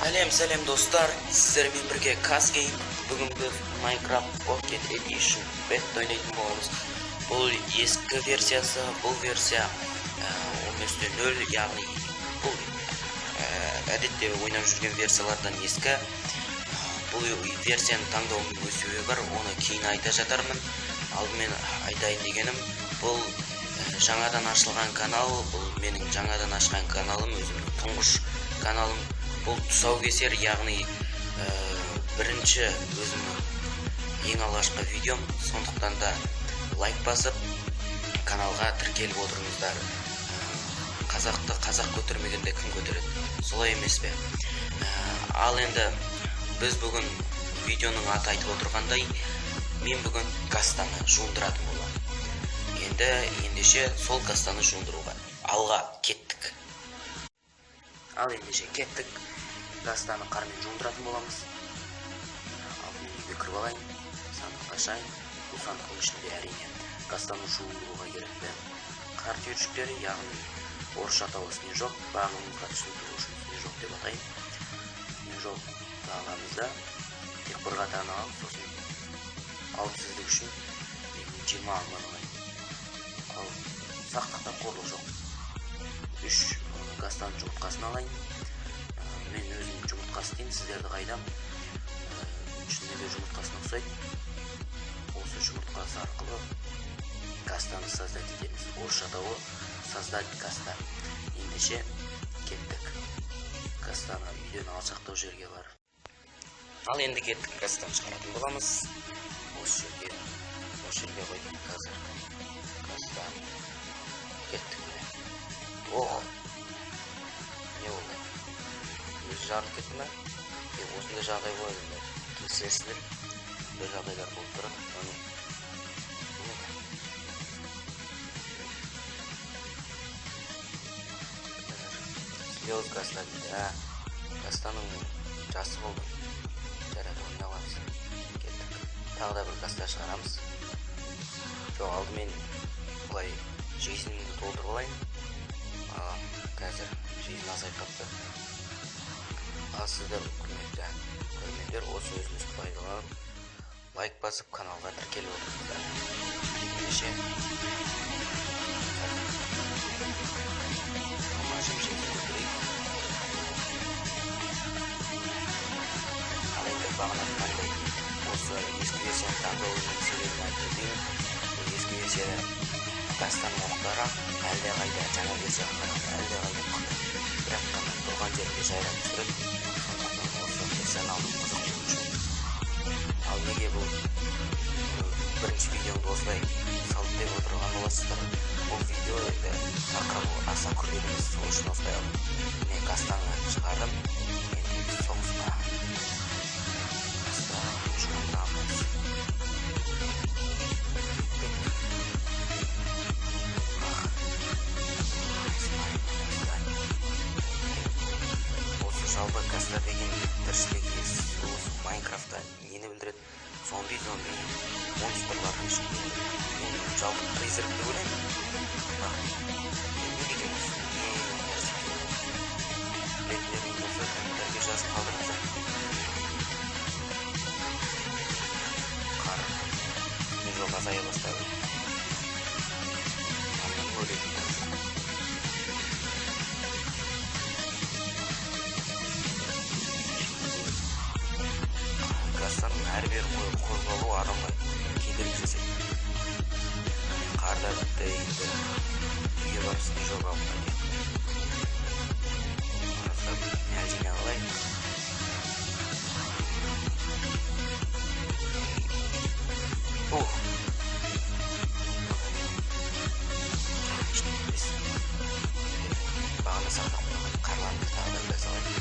Сәлем достар, сіздермен бірге Казгейм. Бүгін біз Minecraft Pocket Edition бетті ойнайтын боламыз. Бұл ескі версиясы, бұл версия 15.0, яғни бұл әдетте ойнап жүрген версиялардан ескі. Бұл версияны таңдауымның өз себебі бар, оны кейін айта жатармын. Алдымен айтайын дегенім, бұл жаңадан ашылған канал, бұл менің жаңадан ашқан каналым, өзімнің тұңғыш каналым. Бұл тұсаукесер, яғни бірінші өзімнің ең алғашқы видеом, сондықтан да лайк басып каналға тіркеліп отырыңыздар. Қазақты қазақ көтермегенде кім көтереді? Солай емес пе? Ал енді біз бүгін видеоның аты айтып отырғандай, мен бүгін кастаны жуындыратын боламын. Ендеше сол кастаны жуындыруға алға кеттік. Ал ендеше кеттік. Кастаны қармен жуындыратын боламыз. Алдымен үйге кіріп алайын, сандықты ашайын. Бұл сандықтың ішінде әрине кастаны жуындыруға керекті қар түйіршіктері, яғни орысша атауы снежок, барлығымызға түсінікті үшін снежок деп атайын. Снежокты аламыз да тек бір қатарын аламыз, сосын қауіпсіздік үшін 20 алман алайын. Ал сақтықта қорлық жоқ. 3 кастаның жұмыртқасын алайын. Мен өзім жұмыртқасы деймін, сіздерді қайдам. Ішінде де жұмыртқасына ұқсайды. Осы жұмыртқасы арқылы кастаны создать етеміз. Орысша атауы создать каста. Ендеше кеттік. Кастаны үйден алшақтау жерге бар. Ал енді кеттік, кастаны шығаратын боламыз. Осы жерге қойдым қазір. Кастаны кеттік. Ох! Не болды? Өзі жарылып кетті ме? Осындай жағдай болады. Келісесіздер, бір жағдайлар болып тұрады. Слез каста дейді. Кастаның жасы болды. Жарады, ойнап аламыз. Кеттік. Тағы да бір каста шығарамыз. Жоқ, алдымен бұлай жизнімді толтырып алайын. Қазір жизнь азайып қапты. Ал сіздер көрермендер, осы өзіңізді пайдаланып, лайк басып каналға тіркеліп отырыңыздар. Ендеше жем-жемсін көтерейік. Ал енді бағана айтқандай, осы ескі версияны таңдауымның себебін айтып өтейін. Бұл ескі версияда кастаның оқтары әлдеқайда жаңа версияға қарағанда әлдеқайда қымбат. Бірақ қана тұрған жерінде жайрап түсіреді. Сондықтан осы версияны алдым қызық болу үшін. Ал неге бұл бірінші видеомды осылай салып деп отырған боласыздар? Бұл видео енді тақырыбы аса күрделі емес, сол үшін осылай алдым. Міне кастаны шығардым. Енді соғысқа каста жуындырамыз. Жалпы каста деген тіршілік иесі осы Майнкрафтта нені білдіреді? Зомби, монстрлардың ішінде. Мен жалпы призрак деп ойлаймын. Не деген осы? Не нәрсе екен? Білетіндеріңіз болса комментарийге жазып қалдырыңыздар. Қар снежок азая бастады. Анның өлетіндер жоқ. Кастаның әрбір қозғалу адамға кедергі жасайды. Қарда бітті, енді үйге барып снежок алып қайтайық. Арасап нәжіне алайық. Бағана сақтап қойған қарланды тағы да біраз алайық.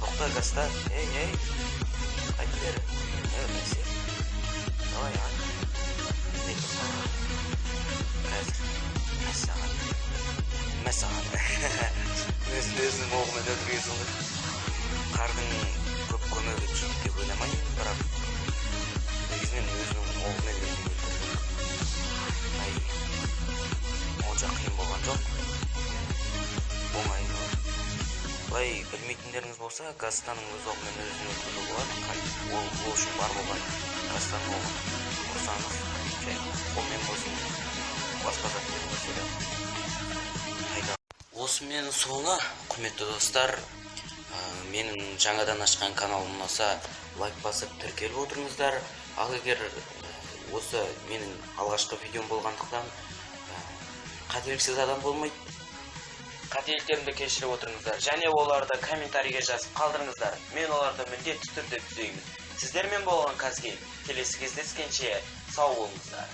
Тоқта Гаста. Эй. Қайт бері. Нәрсе. Давай, не тоқтала. Қазір. Мәсаған. Өзін оғымен өтіргесің ғой. Қардың көп көмегі тиіп деп ойламайын, бірақ негізінен өзінің оғымен өтірген. Онша қиын болған жоқ. Оңай ғой. Былай білмейтіндеріңіз болса, Гастаның өз оғымен өзін өткізу болады. Ол үшін бар болған Гастаның оғын ұрсаңыз, жай қолмен болсын, басқа затпен өседі. Осымен соңы, құрметті достар, менің жаңадан ашқан каналым ұнаса, лайк басып тіркеліп отырыңыздар. Ал егер осы менің алғашқы видеом болғандықтан қателіксіз адам болмайды. Қателіктерімді кешіріп отырыңыздар, және оларды комментарийге жазып қалдырыңыздар. Мен оларды міндетті түрде түзеймін. Сіздермен болған Казгейм, келесі кездескенше сау болыңыздар.